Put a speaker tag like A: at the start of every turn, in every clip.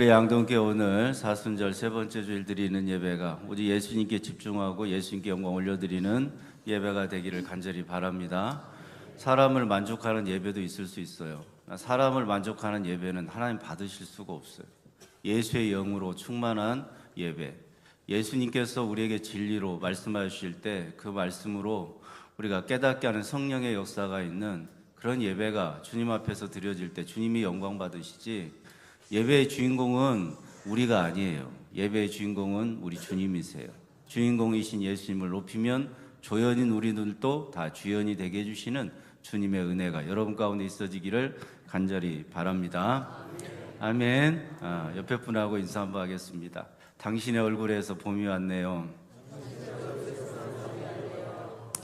A: 우리 양동교회 오늘 사순절 세 번째 주일 드리는 예배가 오직 예수님께 집중하고 예수님께 영광 올려드리는 예배가 되기를 간절히 바랍니다. 사람을 만족하는 예배도 있을 수 있어요. 사람을 만족하는 예배는 하나님 받으실 수가 없어요. 예수의 영으로 충만한 예배, 예수님께서 우리에게 진리로 말씀하실 때 그 말씀으로 우리가 깨닫게 하는 성령의 역사가 있는 그런 예배가 주님 앞에서 드려질 때 주님이 영광 받으시지, 예배의 주인공은 우리가 아니에요. 예배의 주인공은 우리 주님이세요. 주인공이신 예수님을 높이면 조연인 우리들도 다 주연이 되게 해주시는 주님의 은혜가 여러분 가운데 있어지기를 간절히 바랍니다. 아멘. 옆에 분하고 인사 한번 하겠습니다. 당신의 얼굴에서 봄이 왔네요.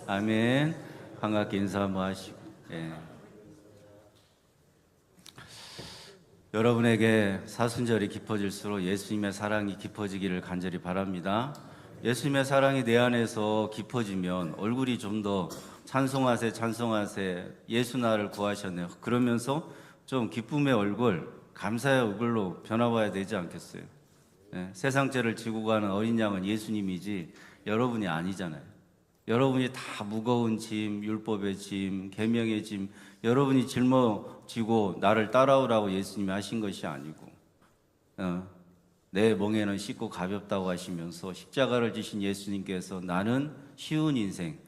A: 아멘. 반갑게 인사 한번 하시고. 예. 여러분에게 사순절이 깊어질수록 예수님의 사랑이 깊어지기를 간절히 바랍니다. 예수님의 사랑이 내 안에서 깊어지면 얼굴이 좀 더 찬송하세 찬송하세 예수 나를 구하셨네요 그러면서 좀 기쁨의 얼굴, 감사의 얼굴로 변화봐야 되지 않겠어요? 네, 세상 죄를 지고 가는 어린 양은 예수님이지 여러분이 아니잖아요. 여러분이 다 무거운 짐, 율법의 짐, 계명의 짐 여러분이 짊어지고 나를 따라오라고 예수님이 하신 것이 아니고 내 멍에는 씻고 가볍다고 하시면서 십자가를 지신 예수님께서 나는 쉬운 인생,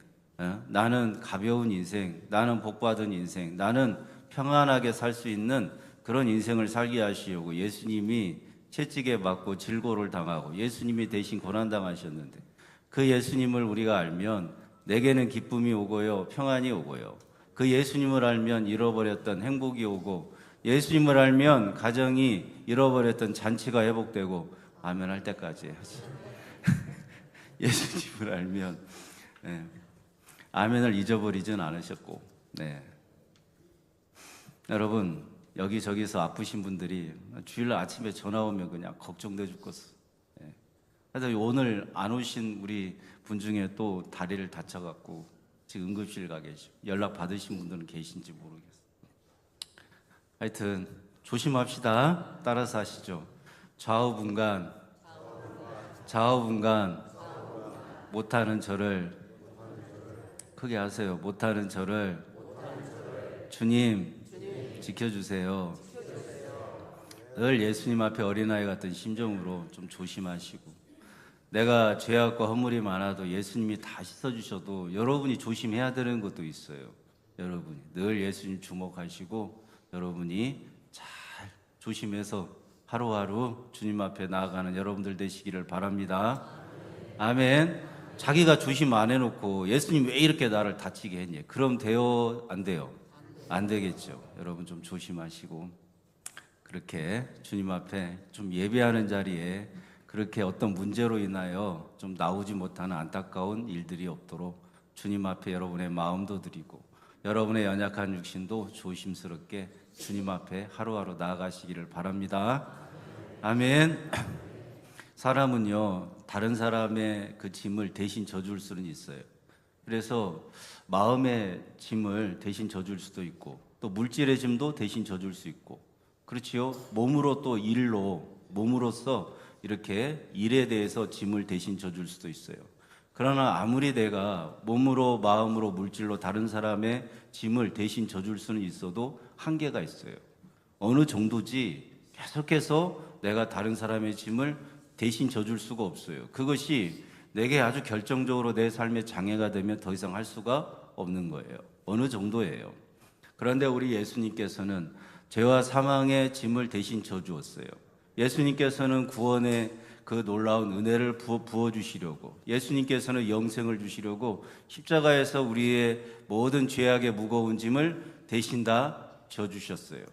A: 나는 가벼운 인생, 나는 복받은 인생, 나는 평안하게 살 수 있는 그런 인생을 살게 하시려고 예수님이 채찍에 맞고 질고를 당하고 예수님이 대신 고난당하셨는데 그 예수님을 우리가 알면 내게는 기쁨이 오고요, 평안이 오고요. 그 예수님을 알면 잃어버렸던 행복이 오고 예수님을 알면 가정이 잃어버렸던 잔치가 회복되고 아멘 할 때까지 해야지. 예수님을 알면 아멘을 잊어버리진 않으셨고 여러분 여기저기서 아프신 분들이 주일날 아침에 전화 오면 그냥 걱정돼 죽겠어. 그래서 오늘 안 오신 우리 분 중에 또 다리를 다쳐갖고 지금 응급실 가 계시고 연락 받으신 분들은 계신지 모르겠어요. 하여튼 조심합시다. 따라서 하시죠. 좌우분간 못하는 저를 크게 하세요. 못하는 저를 주님 지켜주세요. 늘 예수님 앞에 어린아이 같은 심정으로 좀 조심하시고 내가 죄악과 허물이 많아도 예수님이 다 씻어주셔도 여러분이 조심해야 되는 것도 있어요. 여러분이 늘 예수님 주목하시고 여러분이 잘 조심해서 하루하루 주님 앞에 나아가는 여러분들 되시기를 바랍니다. 아멘. 자기가 조심 안 해놓고 예수님 왜 이렇게 나를 다치게 했니? 그럼 돼요? 안 돼요? 안 되겠죠. 여러분 좀 조심하시고 그렇게 주님 앞에 좀 예배하는 자리에 그렇게 어떤 문제로 인하여 좀 나오지 못하는 안타까운 일들이 없도록 주님 앞에 여러분의 마음도 드리고 여러분의 연약한 육신도 조심스럽게 주님 앞에 하루하루 나아가시기를 바랍니다. 아멘. 사람은요 다른 사람의 그 짐을 대신 져줄 수는 있어요. 그래서 마음의 짐을 대신 져줄 수도 있고 또 물질의 짐도 대신 져줄 수 있고 그렇지요. 몸으로 또 몸으로써 이렇게 일에 대해서 짐을 대신 져줄 수도 있어요. 그러나 아무리 내가 몸으로 마음으로 물질로 다른 사람의 짐을 대신 져줄 수는 있어도 한계가 있어요. 어느 정도지 계속해서 내가 다른 사람의 짐을 대신 져줄 수가 없어요. 그것이 내게 아주 결정적으로 내 삶의 장애가 되면 더 이상 할 수가 없는 거예요. 어느 정도예요. 그런데 우리 예수님께서는 죄와 사망의 짐을 대신 져주었어요. 예수님께서는 구원의 그 놀라운 은혜를 부어주시려고 예수님께서는 영생을 주시려고 십자가에서 우리의 모든 죄악의 무거운 짐을 대신 다 져주셨어요.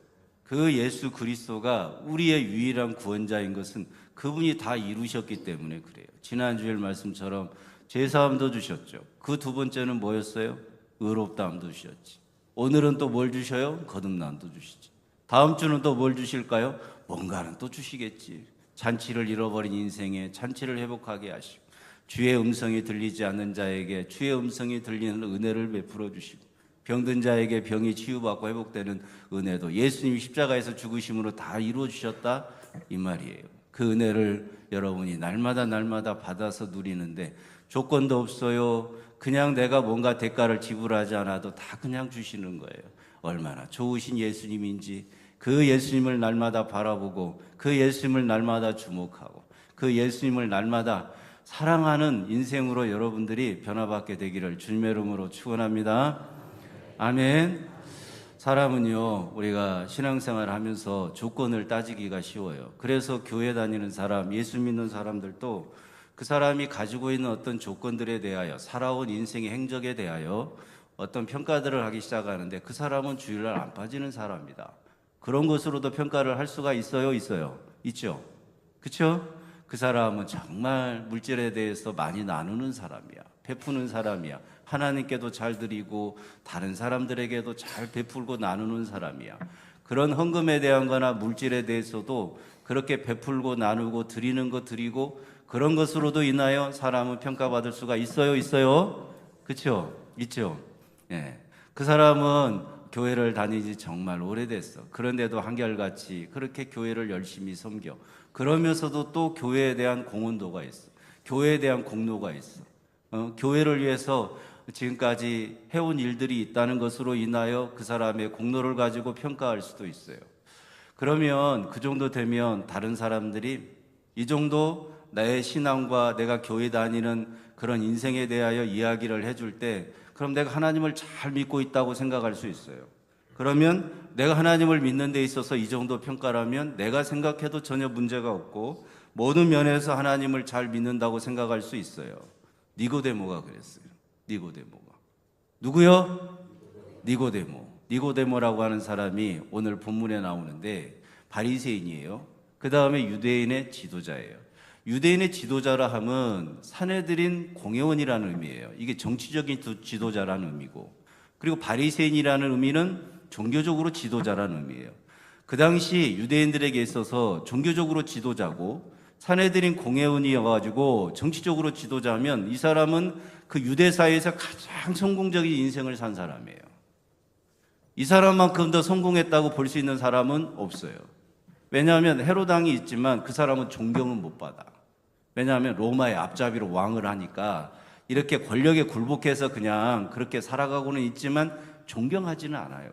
A: 그 예수 그리스도가 우리의 유일한 구원자인 것은 그분이 다 이루셨기 때문에 그래요. 지난주일 말씀처럼 죄사함도 주셨죠. 그 두 번째는 뭐였어요? 의롭다함도 주셨지. 오늘은 또 뭘 주셔요? 거듭남도 주시지. 다음 주는 또 뭘 주실까요? 뭔가는 또 주시겠지. 잔치를 잃어버린 인생에 잔치를 회복하게 하시고 주의 음성이 들리지 않는 자에게 주의 음성이 들리는 은혜를 베풀어 주시고 병든 자에게 병이 치유받고 회복되는 은혜도 예수님이 십자가에서 죽으심으로 다 이루어 주셨다 이 말이에요. 그 은혜를 여러분이 날마다 받아서 누리는데 조건도 없어요. 그냥 내가 뭔가 대가를 지불하지 않아도 다 그냥 주시는 거예요. 얼마나 좋으신 예수님인지 그 예수님을 날마다 바라보고 그 예수님을 날마다 주목하고 그 예수님을 날마다 사랑하는 인생으로 여러분들이 변화받게 되기를 주님의 이름으로 축원합니다. 아멘. 사람은요, 우리가 신앙생활을 하면서 조건을 따지기가 쉬워요. 그래서 교회 다니는 사람, 예수 믿는 사람들도 그 사람이 가지고 있는 어떤 조건들에 대하여, 살아온 인생의 행적에 대하여 어떤 평가들을 하기 시작하는데 그 사람은 주일날 안 빠지는 사람이다. 그런 것으로도 평가를 할 수가 있어요? 있죠? 그렇죠? 그 사람은 정말 물질에 대해서 많이 나누는 사람이야. 베푸는 사람이야. 하나님께도 잘 드리고 다른 사람들에게도 잘 베풀고 나누는 사람이야. 그런 헌금에 대한 거나 물질에 대해서도 그렇게 베풀고 나누고 드리는 거 드리고 그런 것으로도 인하여 사람은 평가받을 수가 있어요? 그렇죠? 있죠? 예. 그 사람은 교회를 다니지 정말 오래됐어. 그런데도 한결같이 그렇게 교회를 열심히 섬겨. 그러면서도 또 교회에 대한 공헌도가 있어. 교회에 대한 공로가 있어. 교회를 위해서 지금까지 해온 일들이 있다는 것으로 인하여 그 사람의 공로를 가지고 평가할 수도 있어요. 그러면 그 정도 되면 다른 사람들이 이 정도 나의 신앙과 내가 교회 다니는 그런 인생에 대하여 이야기를 해줄 때 그럼 내가 하나님을 잘 믿고 있다고 생각할 수 있어요. 그러면 내가 하나님을 믿는 데 있어서 이 정도 평가라면 내가 생각해도 전혀 문제가 없고 모든 면에서 하나님을 잘 믿는다고 생각할 수 있어요. 니고데모가 그랬어요. 니고데모가. 누구요? 니고데모라고 하는 사람이 오늘 본문에 나오는데 바리새인이에요. 그 다음에 유대인의 지도자예요. 유대인의 지도자라 하면 사내들인 공회원이라는 의미예요. 이게 정치적인 지도자라는 의미고, 그리고 바리새인이라는 의미는 종교적으로 지도자라는 의미예요. 그 당시 유대인들에게 있어서 종교적으로 지도자고 사내들인 공회원이어가지고 정치적으로 지도자면 이 사람은 그 유대 사회에서 가장 성공적인 인생을 산 사람이에요. 이 사람만큼 더 성공했다고 볼 수 있는 사람은 없어요. 왜냐하면 헤롯 왕이 있지만 그 사람은 존경은 못 받아. 왜냐하면 로마의 앞잡이로 왕을 하니까 이렇게 권력에 굴복해서 그냥 그렇게 살아가고는 있지만 존경하지는 않아요.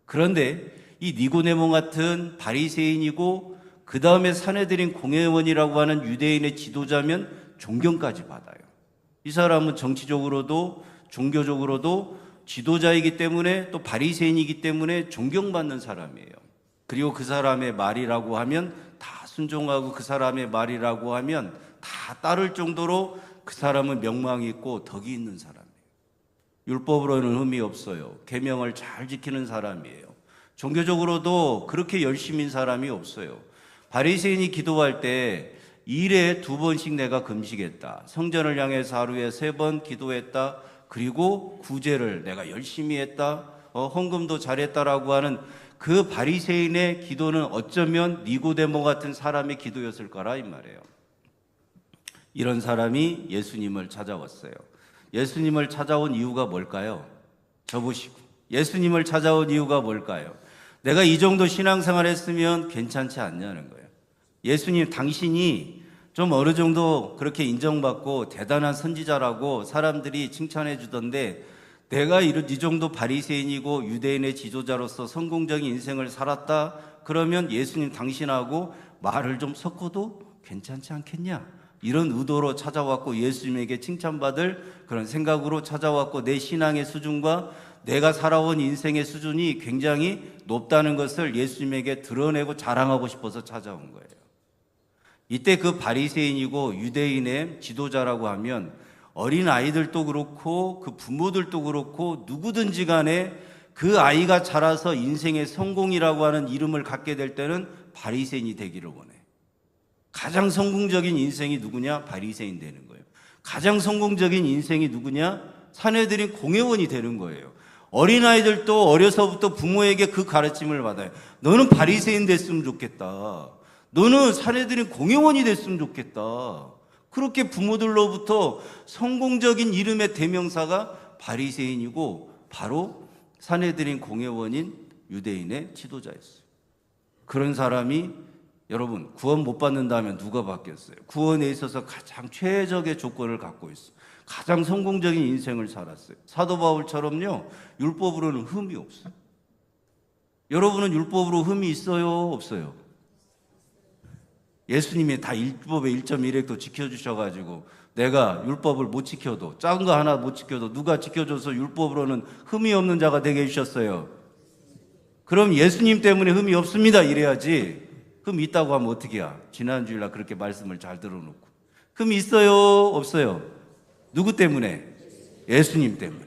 A: 그런데 이 니고데모 같은 바리새인이고 그 다음에 사내들인 공회원이라고 하는 유대인의 지도자면 존경까지 받아요. 이 사람은 정치적으로도 종교적으로도 지도자이기 때문에 또 바리새인이기 때문에 존경받는 사람이에요. 그리고 그 사람의 말이라고 하면 다 순종하고 그 사람의 말이라고 하면 다 따를 정도로 그 사람은 명망이 있고 덕이 있는 사람이에요. 율법으로는 흠이 없어요. 계명을 잘 지키는 사람이에요. 종교적으로도 그렇게 열심인 사람이 없어요. 바리새인이 기도할 때 일에 2번씩 내가 금식했다. 성전을 향해서 하루에 3번 기도했다. 그리고 구제를 내가 열심히 했다. 헌금도 잘했다라고 하는 그 바리새인의 기도는 어쩌면 니고데모 같은 사람의 기도였을 거라 이 말이에요. 이런 사람이 예수님을 찾아왔어요. 예수님을 찾아온 이유가 뭘까요? 저보시고 예수님을 찾아온 이유가 뭘까요? 내가 이 정도 신앙생활 했으면 괜찮지 않냐는 거예요. 예수님 당신이 좀 어느 정도 그렇게 인정받고 대단한 선지자라고 사람들이 칭찬해 주던데 내가 이 정도 바리새인이고 유대인의 지도자로서 성공적인 인생을 살았다 그러면 예수님 당신하고 말을 좀 섞어도 괜찮지 않겠냐, 이런 의도로 찾아왔고 예수님에게 칭찬받을 그런 생각으로 찾아왔고 내 신앙의 수준과 내가 살아온 인생의 수준이 굉장히 높다는 것을 예수님에게 드러내고 자랑하고 싶어서 찾아온 거예요. 이때 그 바리새인이고 유대인의 지도자라고 하면 어린 아이들도 그렇고 그 부모들도 그렇고 누구든지 간에 그 아이가 자라서 인생의 성공이라고 하는 이름을 갖게 될 때는 바리새인이 되기를 원해. 가장 성공적인 인생이 누구냐? 바리새인 되는 거예요. 가장 성공적인 인생이 누구냐? 사내들인 공회원이 되는 거예요. 어린아이들도 어려서부터 부모에게 그 가르침을 받아요. 너는 바리새인 됐으면 좋겠다. 너는 사내들인 공회원이 됐으면 좋겠다. 그렇게 부모들로부터 성공적인 이름의 대명사가 바리새인이고 바로 사내들인 공회원인 유대인의 지도자였어요. 그런 사람이 여러분, 구원 못 받는다면 누가 받겠어요? 구원에 있어서 가장 최적의 조건을 갖고 있어요. 가장 성공적인 인생을 살았어요. 사도 바울처럼요, 율법으로는 흠이 없어요. 여러분은 율법으로 흠이 있어요? 없어요? 예수님이 다 율법의 1.1획도 지켜주셔가지고 내가 율법을 못 지켜도, 작은 거 하나 못 지켜도 누가 지켜줘서 율법으로는 흠이 없는 자가 되게 해주셨어요. 그럼 예수님 때문에 흠이 없습니다 이래야지. 흠이 있다고 하면 어떻게 해야? 지난주일날 그렇게 말씀을 잘 들어놓고 흠이 있어요? 없어요? 누구 때문에? 예수님 때문에.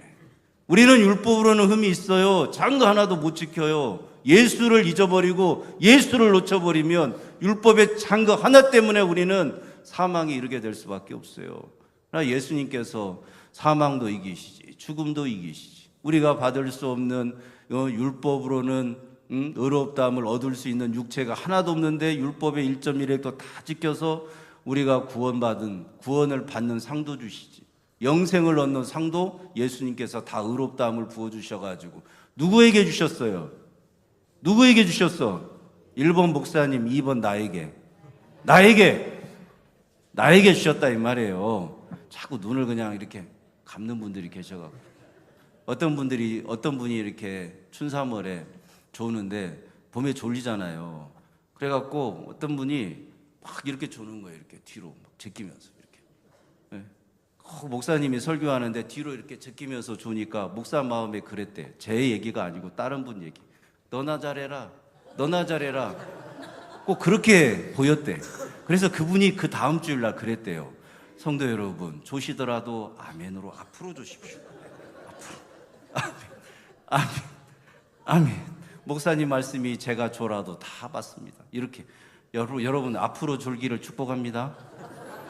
A: 우리는 율법으로는 흠이 있어요. 작은 거 하나도 못 지켜요. 예수를 잊어버리고 예수를 놓쳐버리면 율법의 작은 거 하나 때문에 우리는 사망에 이르게 될 수밖에 없어요. 그러나 예수님께서 사망도 이기시지, 죽음도 이기시지, 우리가 받을 수 없는 율법으로는 의롭다함을 얻을 수 있는 육체가 하나도 없는데 율법의 1.1획도 다 지켜서 우리가 구원을 받는 상도 주시지, 영생을 얻는 상도 예수님께서 다 의롭다함을 부어주셔가지고 누구에게 주셨어요? 누구에게 주셨어? 1번 목사님, 2번 나에게 주셨다 이 말이에요. 자꾸 눈을 그냥 이렇게 감는 분들이 계셔가지고 어떤 분이 이렇게 춘삼월에 조는데 봄에 졸리잖아요. 그래갖고 어떤 분이 막 이렇게 조는 거예요. 이렇게 뒤로 막 제끼면서 이렇게. 네. 목사님이 설교하는데 뒤로 이렇게 제끼면서 조니까 목사 마음에 그랬대. 제 얘기가 아니고 다른 분 얘기. 너나 잘해라. 꼭 그렇게 보였대. 그래서 그분이 그 다음 주일날 그랬대요. 성도 여러분, 조시더라도 아멘으로 앞으로 조십시오. 아멘. 목사님 말씀이 제가 조라도 다 받습니다. 이렇게 여러분 앞으로 졸기를 축복합니다.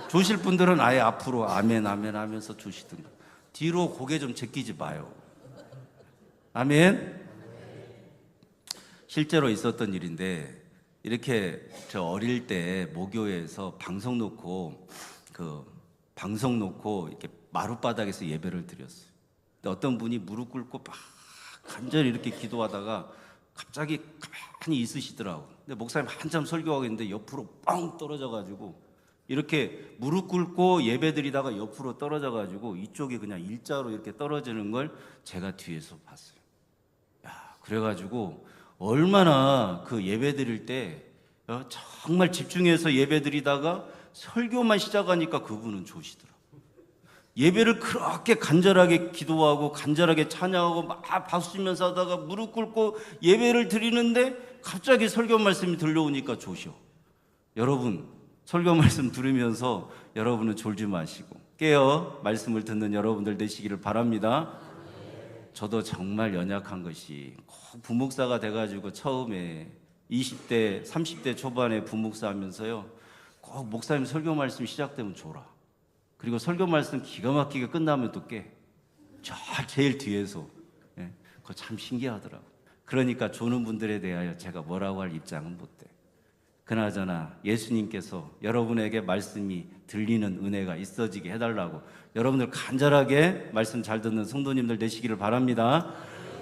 A: 조실 분들은 아예 앞으로 아멘 하면서 조시든가 뒤로 고개 좀 제끼지 마요. 아멘. 실제로 있었던 일인데 이렇게 저 어릴 때 모교회에서 방송 놓고 이렇게 마룻바닥에서 예배를 드렸어요. 근데 어떤 분이 무릎 꿇고 막 간절히 이렇게 기도하다가 갑자기 가만히 있으시더라고. 근데 목사님 한참 설교하고 있는데 옆으로 뻥 떨어져가지고 이렇게 무릎 꿇고 예배 드리다가 옆으로 떨어져가지고 이쪽이 그냥 일자로 이렇게 떨어지는 걸 제가 뒤에서 봤어요. 그래가지고 얼마나 그 예배 드릴 때 정말 집중해서 예배 드리다가 설교만 시작하니까 그분은 조시더라고요. 예배를 그렇게 간절하게 기도하고 간절하게 찬양하고 막 박수 치면서 하다가 무릎 꿇고 예배를 드리는데 갑자기 설교 말씀이 들려오니까 조셔. 여러분 설교 말씀 들으면서 여러분은 졸지 마시고 깨어 말씀을 듣는 여러분들 되시기를 바랍니다. 저도 정말 연약한 것이 꼭 부목사가 돼가지고 처음에 20대 30대 초반에 부목사 하면서요 꼭 목사님 설교 말씀 시작되면 졸아. 그리고 설교 말씀 기가 막히게 끝나면 또 깨. 제일 뒤에서. 그거 참 신기하더라고. 그러니까 조는 분들에 대하여 제가 뭐라고 할 입장은 못 돼. 그나저나 예수님께서 여러분에게 말씀이 들리는 은혜가 있어지게 해달라고 여러분들 간절하게 말씀 잘 듣는 성도님들 되시기를 바랍니다.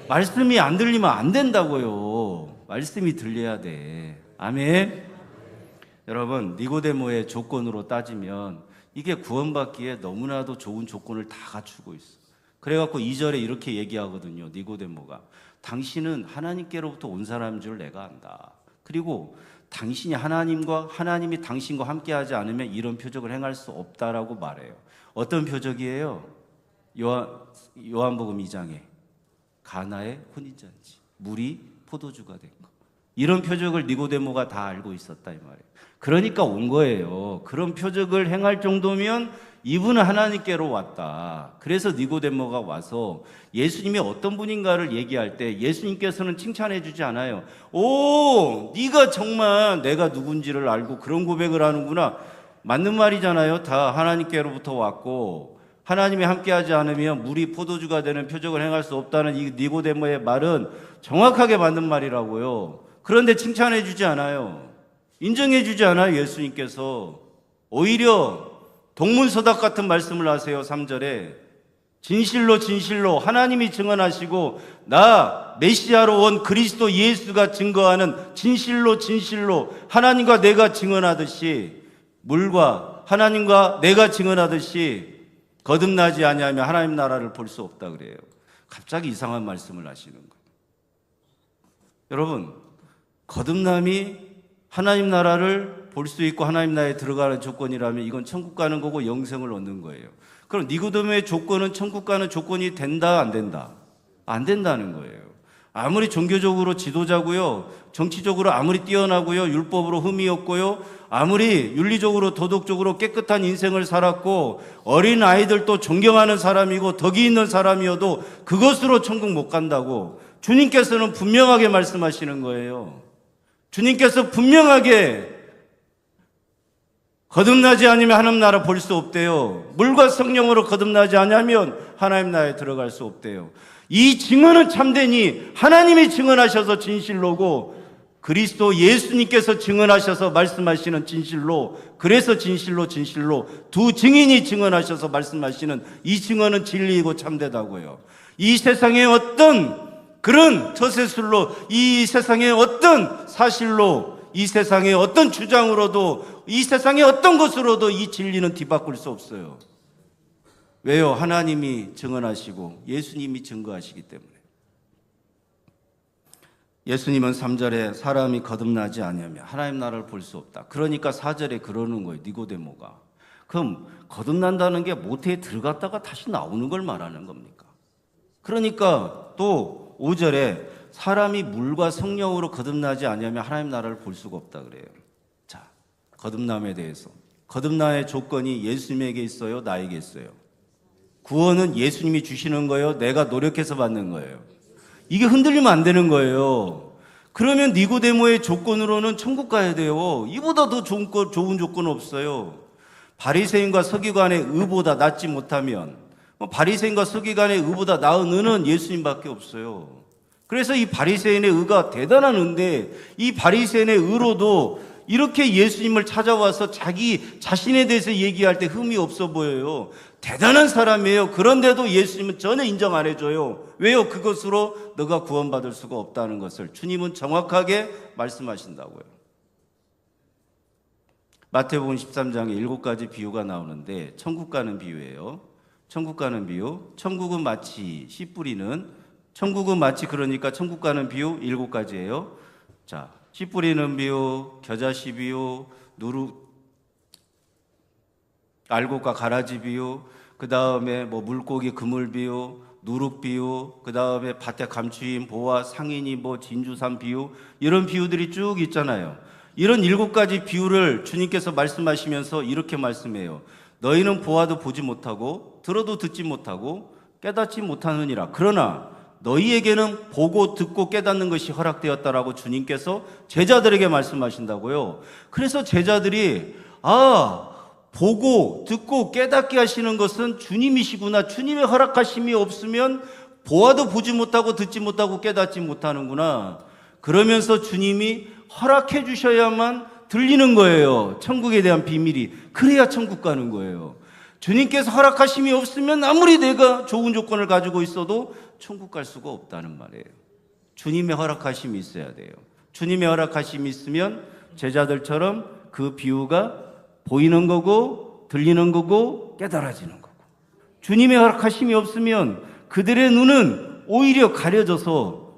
A: 말씀이 안 들리면 안 된다고요. 말씀이 들려야 돼. 아멘. 여러분 니고데모의 조건으로 따지면 이게 구원받기에 너무나도 좋은 조건을 다 갖추고 있어. 그래갖고 2절에 이렇게 얘기하거든요. 니고데모가 당신은 하나님께로부터 온 사람인 줄 내가 안다. 그리고 당신이 하나님이 당신과 함께하지 않으면 이런 표적을 행할 수 없다라고 말해요. 어떤 표적이에요? 요한복음 2장에 가나의 혼인잔치, 물이 포도주가 된 거. 이런 표적을 니고데모가 다 알고 있었다 이 말이에요. 그러니까 온 거예요. 그런 표적을 행할 정도면 이분은 하나님께로 왔다. 그래서 니고데모가 와서 예수님이 어떤 분인가를 얘기할 때 예수님께서는 칭찬해 주지 않아요. 오, 네가 정말 내가 누군지를 알고 그런 고백을 하는구나. 맞는 말이잖아요. 다 하나님께로부터 왔고 하나님이 함께하지 않으면 물이 포도주가 되는 표적을 행할 수 없다는 이 니고데모의 말은 정확하게 맞는 말이라고요. 그런데 칭찬해 주지 않아요. 인정해 주지 않아요. 예수님께서 오히려 동문서답 같은 말씀을 하세요. 3절에 진실로 진실로 하나님이 증언하시고 나 메시아로 온 그리스도 예수가 증거하는 진실로 진실로 하나님과 내가 증언하듯이 물과 하나님과 내가 증언하듯이 거듭나지 아니하면 하나님 나라를 볼 수 없다 그래요. 갑자기 이상한 말씀을 하시는 거예요. 여러분, 거듭남이 하나님 나라를 볼 수 있고 하나님 나라에 들어가는 조건이라면 이건 천국 가는 거고 영생을 얻는 거예요. 그럼 니고데모의 조건은 천국 가는 조건이 된다 안 된다? 안 된다는 거예요. 아무리 종교적으로 지도자고요, 정치적으로 아무리 뛰어나고요, 율법으로 흠이 없고요, 아무리 윤리적으로 도덕적으로 깨끗한 인생을 살았고 어린 아이들도 존경하는 사람이고 덕이 있는 사람이어도 그것으로 천국 못 간다고 주님께서는 분명하게 말씀하시는 거예요. 주님께서 분명하게 거듭나지 않으면 하나님 나라 볼 수 없대요. 물과 성령으로 거듭나지 않으면 하나님 나라에 들어갈 수 없대요. 이 증언은 참되니 하나님이 증언하셔서 진실로고 그리스도 예수님께서 증언하셔서 말씀하시는 진실로, 그래서 진실로 진실로 두 증인이 증언하셔서 말씀하시는 이 증언은 진리이고 참되다고요. 이 세상에 어떤 그런 저세술로, 이 세상의 어떤 사실로, 이 세상의 어떤 주장으로도, 이 세상의 어떤 것으로도 이 진리는 뒤바꿀 수 없어요. 왜요? 하나님이 증언하시고 예수님이 증거하시기 때문에. 예수님은 3절에 사람이 거듭나지 아니하면 하나님 나라를 볼 수 없다. 그러니까 4절에 그러는 거예요. 니고데모가. 그럼 거듭난다는 게 모태에 들어갔다가 다시 나오는 걸 말하는 겁니까? 그러니까 또 5절에 사람이 물과 성령으로 거듭나지 아니하면 하나님 나라를 볼 수가 없다 그래요. 자, 거듭남에 대해서. 거듭남의 조건이 예수님에게 있어요? 나에게 있어요? 구원은 예수님이 주시는 거예요? 내가 노력해서 받는 거예요? 이게 흔들리면 안 되는 거예요. 그러면 니고데모의 조건으로는 천국 가야 돼요. 이보다 더 좋은 조건은 없어요. 바리새인과 서기관의 의보다 낫지 못하면, 바리새인과 서기관의 의보다 나은 의는 예수님밖에 없어요. 그래서 이 바리새인의 의가 대단한 의인데 이 바리새인의 의로도 이렇게 예수님을 찾아와서 자기 자신에 대해서 얘기할 때 흠이 없어 보여요. 대단한 사람이에요. 그런데도 예수님은 전혀 인정 안 해줘요. 왜요? 그것으로 너가 구원받을 수가 없다는 것을 주님은 정확하게 말씀하신다고요. 마태복음 13장에 7가지 비유가 나오는데 천국 가는 비유예요. 천국 가는 비유. 천국은 마치 씨 뿌리는, 천국은 마치, 그러니까 천국 가는 비유 7가지예요. 자, 씨 뿌리는 비유, 겨자씨 비유, 알곡과 가라지 비유, 그 다음에 물고기 그물 비유, 누룩 비유, 그 다음에 밭에 감추인 보화 상인이 진주산 비유, 이런 비유들이 쭉 있잖아요. 이런 7가지 비유를 주님께서 말씀하시면서 이렇게 말씀해요. 너희는 보아도 보지 못하고 들어도 듣지 못하고 깨닫지 못하느니라. 그러나 너희에게는 보고 듣고 깨닫는 것이 허락되었다라고 주님께서 제자들에게 말씀하신다고요. 그래서 제자들이 보고 듣고 깨닫게 하시는 것은 주님이시구나. 주님의 허락하심이 없으면 보아도 보지 못하고 듣지 못하고 깨닫지 못하는구나. 그러면서 주님이 허락해 주셔야만 들리는 거예요. 천국에 대한 비밀이. 그래야 천국 가는 거예요. 주님께서 허락하심이 없으면 아무리 내가 좋은 조건을 가지고 있어도 천국 갈 수가 없다는 말이에요. 주님의 허락하심이 있어야 돼요. 주님의 허락하심이 있으면 제자들처럼 그 비유가 보이는 거고 들리는 거고 깨달아지는 거고, 주님의 허락하심이 없으면 그들의 눈은 오히려 가려져서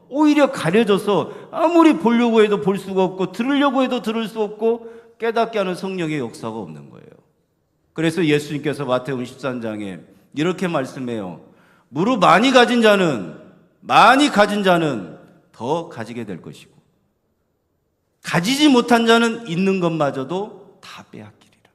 A: 아무리 보려고 해도 볼 수가 없고 들으려고 해도 들을 수 없고 깨닫게 하는 성령의 역사가 없는 거예요. 그래서 예수님께서 마태복음 13장에 이렇게 말씀해요. 무릇 많이 가진 자는 더 가지게 될 것이고 가지지 못한 자는 있는 것마저도 다 빼앗기리라.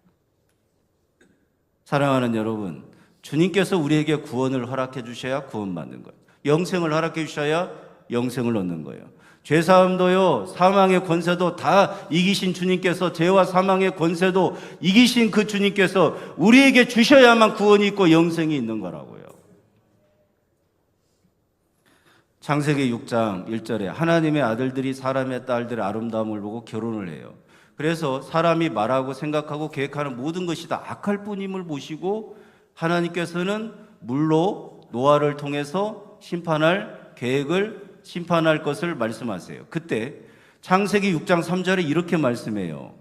A: 사랑하는 여러분, 주님께서 우리에게 구원을 허락해 주셔야 구원받는 거예요. 영생을 허락해 주셔야 영생을 얻는 거예요. 죄사함도요, 사망의 권세도 다 이기신 주님께서, 죄와 사망의 권세도 이기신 그 주님께서 우리에게 주셔야만 구원이 있고 영생이 있는 거라고요. 창세기 6장 1절에 하나님의 아들들이 사람의 딸들의 아름다움을 보고 결혼을 해요. 그래서 사람이 말하고 생각하고 계획하는 모든 것이 다 악할 뿐임을 보시고 하나님께서는 물로 노아를 통해서 심판할 계획을 심판할 것을 말씀하세요. 그때 창세기 6장 3절에 이렇게 말씀해요.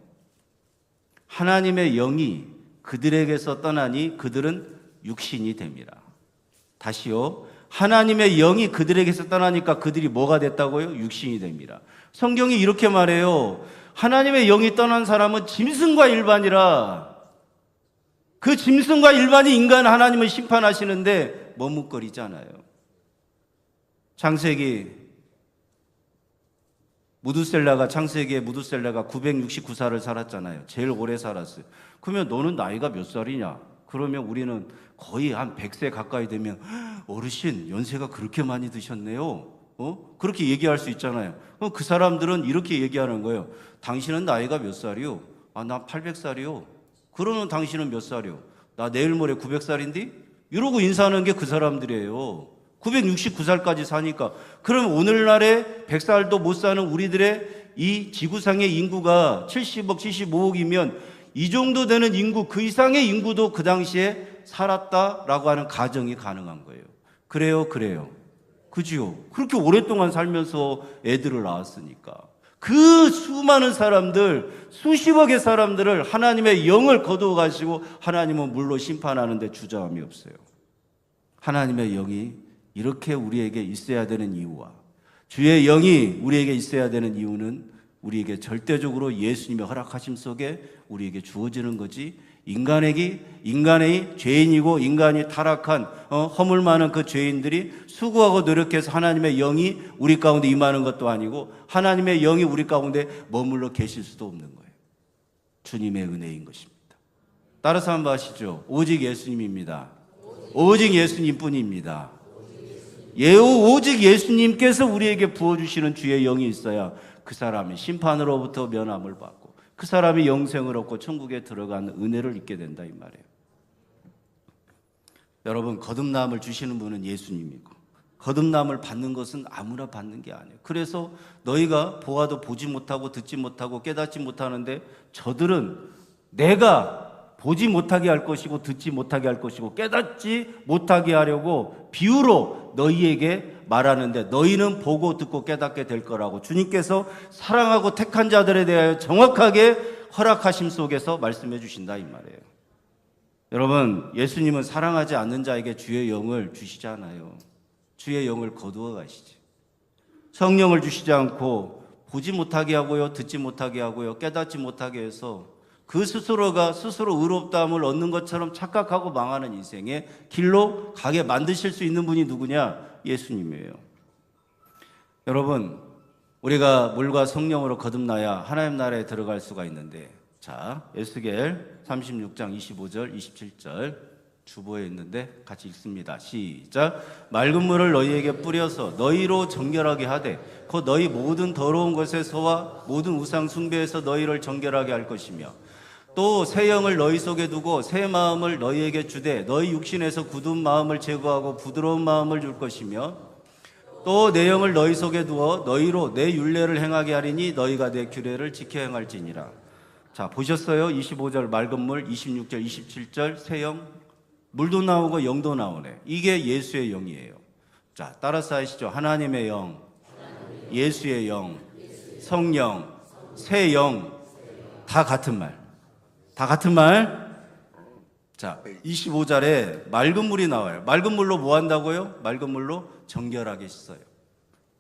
A: 하나님의 영이 그들에게서 떠나니 그들은 육신이 됩니다. 다시요. 하나님의 영이 그들에게서 떠나니까 그들이 뭐가 됐다고요? 육신이 됩니다. 성경이 이렇게 말해요. 하나님의 영이 떠난 사람은 짐승과 일반이라. 그 짐승과 일반이 인간 하나님을 심판하시는데 머뭇거리지 않아요. 창세기에 무두셀라가 969살을 살았잖아요. 제일 오래 살았어요. 그러면 너는 나이가 몇 살이냐? 그러면 우리는 거의 한 100세 가까이 되면 어르신 연세가 그렇게 많이 드셨네요. 그렇게 얘기할 수 있잖아요. 그 사람들은 이렇게 얘기하는 거예요. 당신은 나이가 몇 살이요? 나 800살이요. 그러면 당신은 몇 살이요? 나 내일 모레 900살인데? 이러고 인사하는 게 그 사람들이에요. 969살까지 사니까. 그럼 오늘날에 100살도 못 사는 우리들의 이 지구상의 인구가 70억, 75억이면 이 정도 되는 인구, 그 이상의 인구도 그 당시에 살았다라고 하는 가정이 가능한 거예요. 그래요? 그지요? 그렇게 오랫동안 살면서 애들을 낳았으니까. 그 수많은 사람들, 수십억의 사람들을 하나님의 영을 거두어 가시고 하나님은 물로 심판하는데 주저함이 없어요. 하나님의 영이 이렇게 우리에게 있어야 되는 이유와 주의 영이 우리에게 있어야 되는 이유는 우리에게 절대적으로 예수님의 허락하심 속에 우리에게 주어지는 거지, 인간의 죄인이고 인간이 타락한 허물 많은 그 죄인들이 수고하고 노력해서 하나님의 영이 우리 가운데 임하는 것도 아니고 하나님의 영이 우리 가운데 머물러 계실 수도 없는 거예요. 주님의 은혜인 것입니다. 따라서 한번 하시죠. 오직 예수님입니다. 오직 예수님뿐입니다. 오직 예수님께서 우리에게 부어주시는 주의 영이 있어야 그 사람이 심판으로부터 면함을 받고 그 사람이 영생을 얻고 천국에 들어가는 은혜를 입게 된다 이 말이에요. 여러분, 거듭남을 주시는 분은 예수님이고 거듭남을 받는 것은 아무나 받는 게 아니에요. 그래서 너희가 보아도 보지 못하고 듣지 못하고 깨닫지 못하는데 저들은 내가 보지 못하게 할 것이고 듣지 못하게 할 것이고 깨닫지 못하게 하려고 비유로 너희에게 말하는데 너희는 보고 듣고 깨닫게 될 거라고 주님께서 사랑하고 택한 자들에 대하여 정확하게 허락하심 속에서 말씀해 주신다 이 말이에요. 여러분, 예수님은 사랑하지 않는 자에게 주의 영을 주시지 않아요. 주의 영을 거두어 가시지. 성령을 주시지 않고 보지 못하게 하고요, 듣지 못하게 하고요, 깨닫지 못하게 해서 그 스스로가 스스로 의롭다함을 얻는 것처럼 착각하고 망하는 인생의 길로 가게 만드실 수 있는 분이 누구냐? 예수님이에요. 여러분, 우리가 물과 성령으로 거듭나야 하나님 나라에 들어갈 수가 있는데, 자, 에스겔 36장 25절 27절 주보에 있는데 같이 읽습니다. 시작. 맑은 물을 너희에게 뿌려서 너희로 정결하게 하되 곧 너희 모든 더러운 것에서와 모든 우상 숭배에서 너희를 정결하게 할 것이며 또 새 영을 너희 속에 두고 새 마음을 너희에게 주되 너희 육신에서 굳은 마음을 제거하고 부드러운 마음을 줄 것이며 또 내 영을 너희 속에 두어 너희로 내 율례를 행하게 하리니 너희가 내 규례를 지켜 행할지니라. 자, 보셨어요? 25절 맑은 물, 26절 27절 새 영, 물도 나오고 영도 나오네. 이게 예수의 영이에요. 자, 따라서 하시죠. 하나님의 영, 예수의 영, 성령, 새 영, 다 같은 말. 다 같은 말. 자, 25절에 맑은 물이 나와요. 맑은 물로 뭐 한다고요? 맑은 물로 정결하게 씻어요.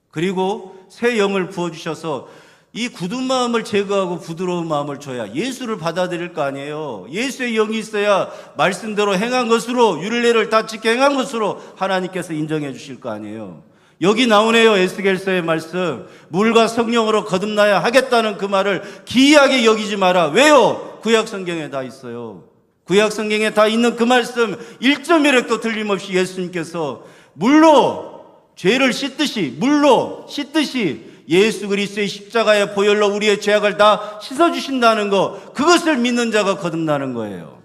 A: 그리고 새 영을 부어주셔서 이 굳은 마음을 제거하고 부드러운 마음을 줘야 예수를 받아들일 거 아니에요. 예수의 영이 있어야 말씀대로 행한 것으로, 율례를 다 지켜 행한 것으로 하나님께서 인정해 주실 거 아니에요. 여기 나오네요. 에스겔서의 말씀. 물과 성령으로 거듭나야 하겠다는 그 말을 기이하게 여기지 마라. 왜요? 구약 성경에 다 있어요. 구약 성경에 다 있는 그 말씀 1.1획도 틀림없이 예수님께서 물로 죄를 씻듯이, 물로 씻듯이 예수 그리스도의 십자가의 보혈로 우리의 죄악을 다 씻어주신다는 거, 그것을 믿는 자가 거듭나는 거예요.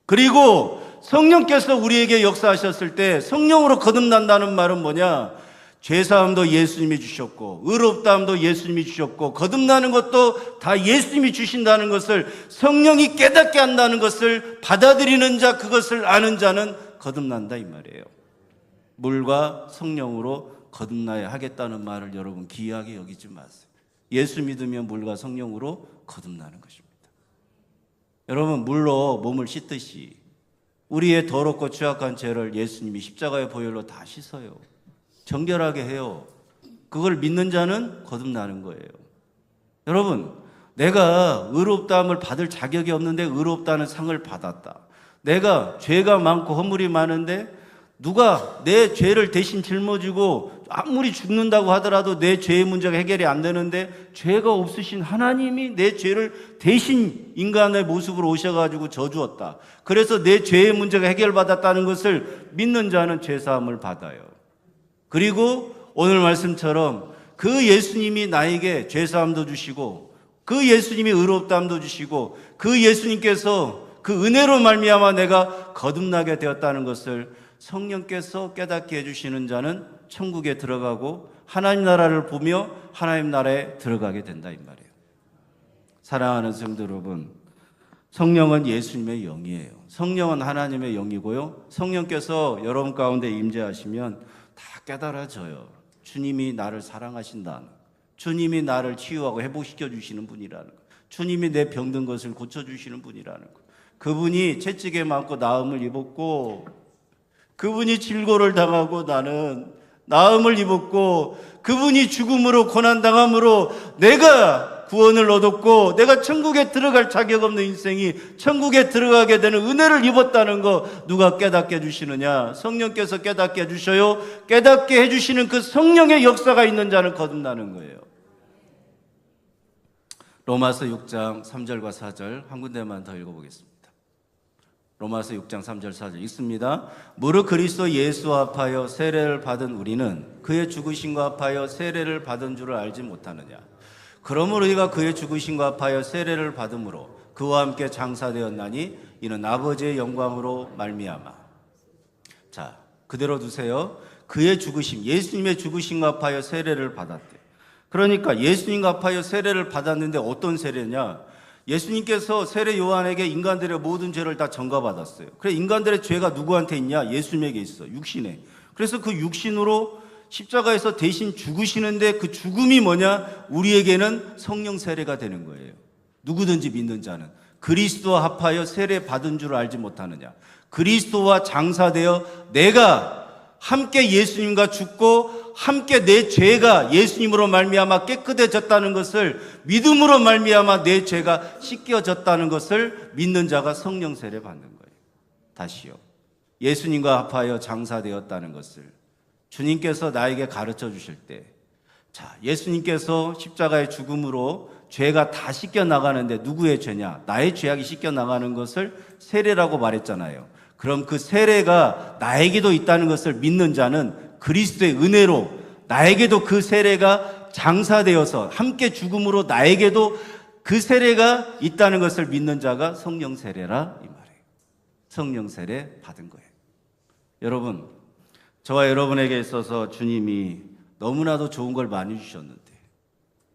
A: 그리고 성령께서 우리에게 역사하셨을 때 성령으로 거듭난다는 말은 뭐냐? 죄사함도 예수님이 주셨고 의롭다함도 예수님이 주셨고 거듭나는 것도 다 예수님이 주신다는 것을 성령이 깨닫게 한다는 것을 받아들이는 자, 그것을 아는 자는 거듭난다 이 말이에요. 물과 성령으로 거듭나야 하겠다는 말을 여러분 기이하게 여기지 마세요. 예수 믿으면 물과 성령으로 거듭나는 것입니다. 여러분, 물로 몸을 씻듯이 우리의 더럽고 취약한 죄를 예수님이 십자가의 보혈로 다 씻어요. 정결하게 해요. 그걸 믿는 자는 거듭나는 거예요. 여러분, 내가 의롭다함을 받을 자격이 없는데 의롭다는 상을 받았다. 내가 죄가 많고 허물이 많은데 누가 내 죄를 대신 짊어지고 아무리 죽는다고 하더라도 내 죄의 문제가 해결이 안 되는데 죄가 없으신 하나님이 내 죄를 대신 인간의 모습으로 오셔가지고 져주었다. 그래서 내 죄의 문제가 해결받았다는 것을 믿는 자는 죄사함을 받아요. 그리고 오늘 말씀처럼 그 예수님이 나에게 죄사함도 주시고 그 예수님이 의롭다함도 주시고 그 예수님께서 그 은혜로 말미암아 내가 거듭나게 되었다는 것을 성령께서 깨닫게 해주시는 자는 천국에 들어가고 하나님 나라를 보며 하나님 나라에 들어가게 된다 이 말이에요. 사랑하는 성도 여러분, 성령은 예수님의 영이에요. 성령은 하나님의 영이고요. 성령께서 여러분 가운데 임재하시면 다 깨달아져요. 주님이 나를 사랑하신다는 것, 주님이 나를 치유하고 회복시켜 주시는 분이라는 것, 주님이 내 병든 것을 고쳐주시는 분이라는 것, 그분이 채찍에 맞고 나음을 입었고 그분이 질고를 당하고 나는 나음을 입었고 그분이 죽음으로 고난당함으로 내가 구원을 얻었고 내가 천국에 들어갈 자격 없는 인생이 천국에 들어가게 되는 은혜를 입었다는 거 누가 깨닫게 해주시느냐? 성령께서 깨닫게 해주셔요. 깨닫게 해주시는 그 성령의 역사가 있는 자는 거듭나는 거예요. 로마서 6장 3절과 4절 한 군데만 더 읽어보겠습니다. 로마서 6장 3절 4절 읽습니다. 무릇 그리스도 예수와 합하여 세례를 받은 우리는 그의 죽으심과 합하여 세례를 받은 줄을 알지 못하느냐? 그러므로 우리가 그의 죽으심과 합하여 세례를 받음으로 그와 함께 장사되었나니 이는 아버지의 영광으로 말미암아. 자, 그대로 두세요. 그의 죽으심, 예수님의 죽으심과 합하여 세례를 받았대. 그러니까 예수님과 합하여 세례를 받았는데 어떤 세례냐? 예수님께서 세례 요한에게 인간들의 모든 죄를 다 전가받았어요. 그래, 인간들의 죄가 누구한테 있냐? 예수님에게 있어, 육신에. 그래서 그 육신으로 십자가에서 대신 죽으시는데 그 죽음이 뭐냐? 우리에게는 성령 세례가 되는 거예요. 누구든지 믿는 자는. 그리스도와 합하여 세례 받은 줄 알지 못하느냐? 그리스도와 장사되어 내가 함께 예수님과 죽고 함께 내 죄가 예수님으로 말미암아 깨끗해졌다는 것을 믿음으로 말미암아 내 죄가 씻겨졌다는 것을 믿는 자가 성령 세례 받는 거예요. 다시요. 예수님과 합하여 장사되었다는 것을 주님께서 나에게 가르쳐 주실 때, 자, 예수님께서 십자가의 죽음으로 죄가 다 씻겨 나가는데 누구의 죄냐? 나의 죄악이 씻겨 나가는 것을 세례라고 말했잖아요. 그럼 그 세례가 나에게도 있다는 것을 믿는 자는 그리스도의 은혜로 나에게도 그 세례가 장사되어서 함께 죽음으로 나에게도 그 세례가 있다는 것을 믿는 자가 성령 세례라 이 말이에요. 성령 세례 받은 거예요. 여러분, 저와 여러분에게 있어서 주님이 너무나도 좋은 걸 많이 주셨는데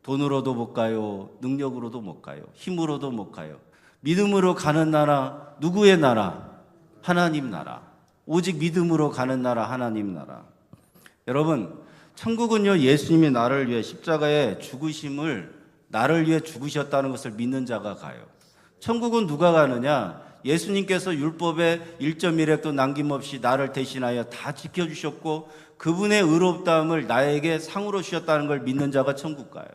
A: 돈으로도 못 가요, 능력으로도 못 가요, 힘으로도 못 가요. 믿음으로 가는 나라, 누구의 나라? 하나님 나라. 오직 믿음으로 가는 나라, 하나님 나라. 여러분, 천국은요, 예수님이 나를 위해 십자가에 죽으심을 나를 위해 죽으셨다는 것을 믿는 자가 가요. 천국은 누가 가느냐? 예수님께서 율법의 1.1획도 남김없이 나를 대신하여 다 지켜주셨고 그분의 의롭다함을 나에게 상으로 주셨다는 걸 믿는 자가 천국 가요.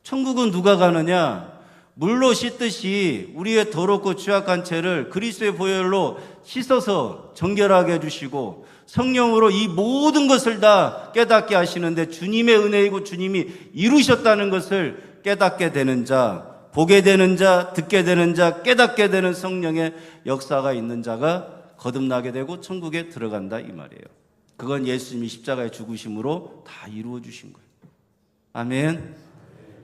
A: 천국은 누가 가느냐? 물로 씻듯이 우리의 더럽고 취약한 죄를 그리스도의 보혈로 씻어서 정결하게 해주시고 성령으로 이 모든 것을 다 깨닫게 하시는데 주님의 은혜이고 주님이 이루셨다는 것을 깨닫게 되는 자, 보게 되는 자, 듣게 되는 자, 깨닫게 되는 성령의 역사가 있는 자가 거듭나게 되고 천국에 들어간다 이 말이에요. 그건 예수님이 십자가에 죽으심으로 다 이루어 주신 거예요. 아멘.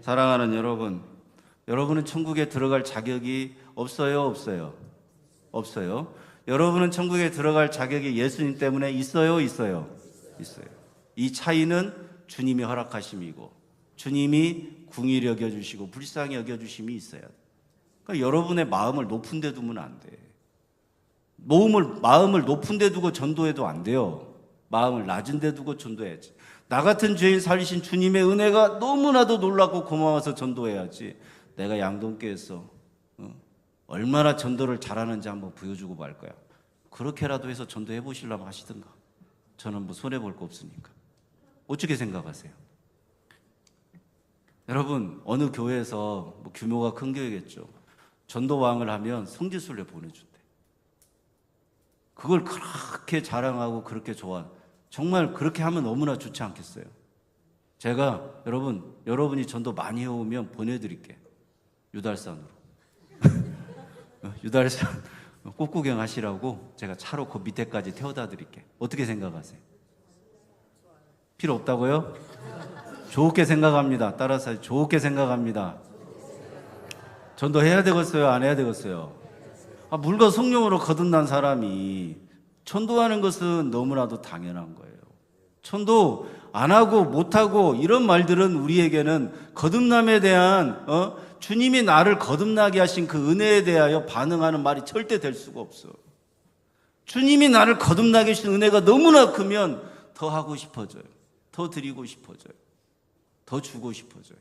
A: 사랑하는 여러분, 여러분은 천국에 들어갈 자격이 없어요, 없어요? 없어요. 여러분은 천국에 들어갈 자격이 예수님 때문에 있어요, 있어요? 있어요. 이 차이는 주님이 허락하심이고 주님이 궁일히 여겨주시고 불쌍히 여겨주심이 있어야 돼. 그러니까 여러분의 마음을 높은 데 두면 안 돼. 마음을 높은 데 두고 전도해도 안 돼요. 마음을 낮은 데 두고 전도해야지. 나 같은 죄인 살리신 주님의 은혜가 너무나도 놀랍고 고마워서 전도해야지. 내가 양동교에서 얼마나 전도를 잘하는지 한번 보여주고 말 거야. 그렇게라도 해서 전도해 보시려면 하시든가. 저는 뭐 손해볼 거 없으니까. 어떻게 생각하세요? 여러분, 어느 교회에서 뭐 규모가 큰 교회겠죠. 전도왕을 하면 성지순례 보내준대. 그걸 그렇게 자랑하고 그렇게 좋아. 정말 그렇게 하면 너무나 좋지 않겠어요? 제가 여러분이 전도 많이 해오면 보내드릴게. 유달산으로. 유달산 꽃구경 하시라고 제가 차로 그 밑에까지 태워다 드릴게. 어떻게 생각하세요? 필요 없다고요? 좋게 생각합니다. 따라서 좋게 생각합니다. 전도해야 되겠어요? 안 해야 되겠어요? 물과 성령으로 거듭난 사람이 전도하는 것은 너무나도 당연한 거예요. 전도 안 하고 못 하고 이런 말들은 우리에게는 거듭남에 대한 주님이 나를 거듭나게 하신 그 은혜에 대하여 반응하는 말이 절대 될 수가 없어. 주님이 나를 거듭나게 하신 은혜가 너무나 크면 더 하고 싶어져요. 더 드리고 싶어져요. 더 주고 싶어져요.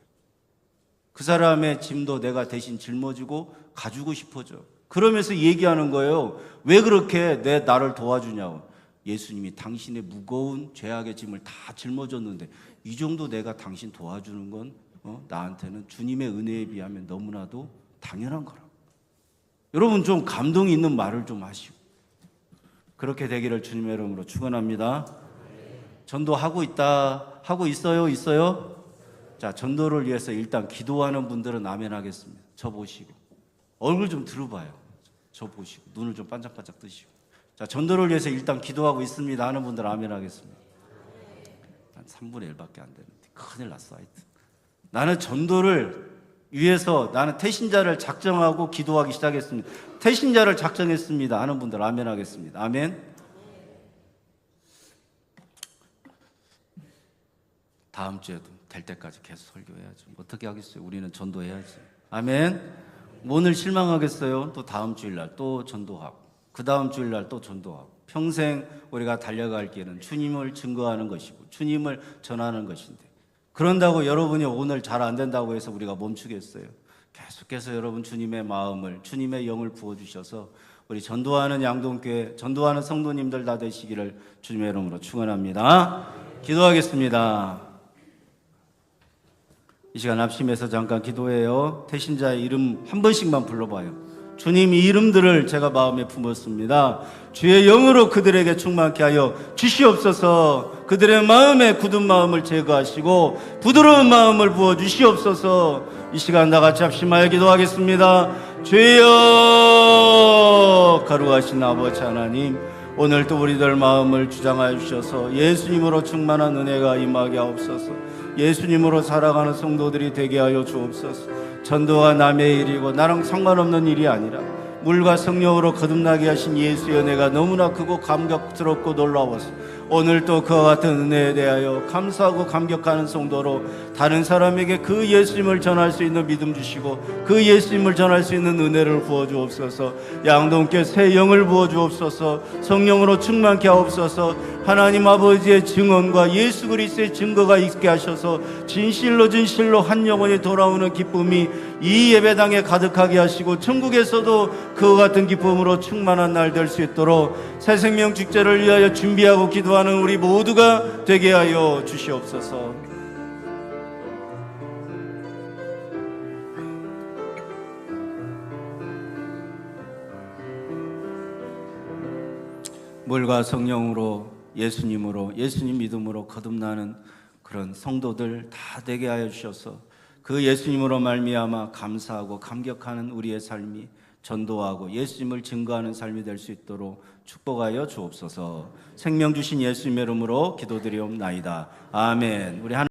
A: 그 사람의 짐도 내가 대신 짊어지고 가지고 싶어져. 그러면서 얘기하는 거예요. 왜 그렇게 나를 도와주냐고. 예수님이 당신의 무거운 죄악의 짐을 다 짊어졌는데 이 정도 내가 당신 도와주는 건 나한테는 주님의 은혜에 비하면 너무나도 당연한 거라. 여러분 좀 감동이 있는 말을 좀 하시고 그렇게 되기를 주님의 이름으로 축원합니다. 전도하고 있다. 하고 있어요? 자, 전도를 위해서 일단 기도하는 분들은 아멘 하겠습니다. 저 보시고 얼굴 좀 들어봐요. 저 보시고 눈을 좀 반짝반짝 뜨시고. 자, 전도를 위해서 일단 기도하고 있습니다 하는 분들 아멘 하겠습니다. 한 3분의 1밖에 안 되는데 큰일 났어. 하여튼 나는 전도를 위해서 나는 태신자를 작정하고 기도하기 시작했습니다. 태신자를 작정했습니다 하는 분들 아멘 하겠습니다. 아멘. 다음 주에도 될 때까지 계속 설교해야죠. 어떻게 하겠어요? 우리는 전도해야지. 아멘. 오늘 실망하겠어요? 또 다음 주일날 또 전도하고 그 다음 주일날 또 전도하고 평생 우리가 달려갈 길은 주님을 증거하는 것이고 주님을 전하는 것인데 그런다고 여러분이 오늘 잘 안 된다고 해서 우리가 멈추겠어요? 계속해서 여러분 주님의 마음을 주님의 영을 부어주셔서 우리 전도하는 양동교회 전도하는 성도님들 다 되시기를 주님의 이름으로 축원합니다. 기도하겠습니다. 이 시간 합심해서 잠깐 기도해요. 태신자의 이름 한 번씩만 불러봐요. 주님 이 이름들을 제가 마음에 품었습니다. 주의 영으로 그들에게 충만케 하여 주시옵소서. 그들의 마음에 굳은 마음을 제거하시고 부드러운 마음을 부어 주시옵소서. 이 시간 다 같이 합심하여 기도하겠습니다. 주여 거룩하신 아버지 하나님, 오늘 또 우리들 마음을 주장하여 주셔서 예수님으로 충만한 은혜가 임하게 하옵소서. 예수님으로 살아가는 성도들이 되게 하여 주옵소서. 전도가 남의 일이고 나랑 상관없는 일이 아니라 물과 성령으로 거듭나게 하신 예수의 은혜가 너무나 크고 감격스럽고 놀라워서 오늘 또 그와 같은 은혜에 대하여 감사하고 감격하는 성도로 다른 사람에게 그 예수님을 전할 수 있는 믿음 주시고 그 예수님을 전할 수 있는 은혜를 부어주옵소서. 양동께 새 영을 부어주옵소서. 성령으로 충만케 하옵소서. 하나님 아버지의 증언과 예수 그리스도의 증거가 있게 하셔서 진실로 한 영혼이 돌아오는 기쁨이 이 예배당에 가득하게 하시고 천국에서도 그와 같은 기쁨으로 충만한 날 될 수 있도록 새 생명 축제를 위하여 준비하고 기도하는 우리 모두가 되게 하여 주시옵소서. 물과 성령으로 예수님으로 예수님 믿음으로 거듭나는 그런 성도들 다 되게 하여 주셔서 그 예수님으로 말미암아 감사하고 감격하는 우리의 삶이 전도하고 예수님을 증거하는 삶이 될 수 있도록 축복하여 주옵소서. 생명 주신 예수님의 이름으로 기도드리옵나이다. 아멘. 우리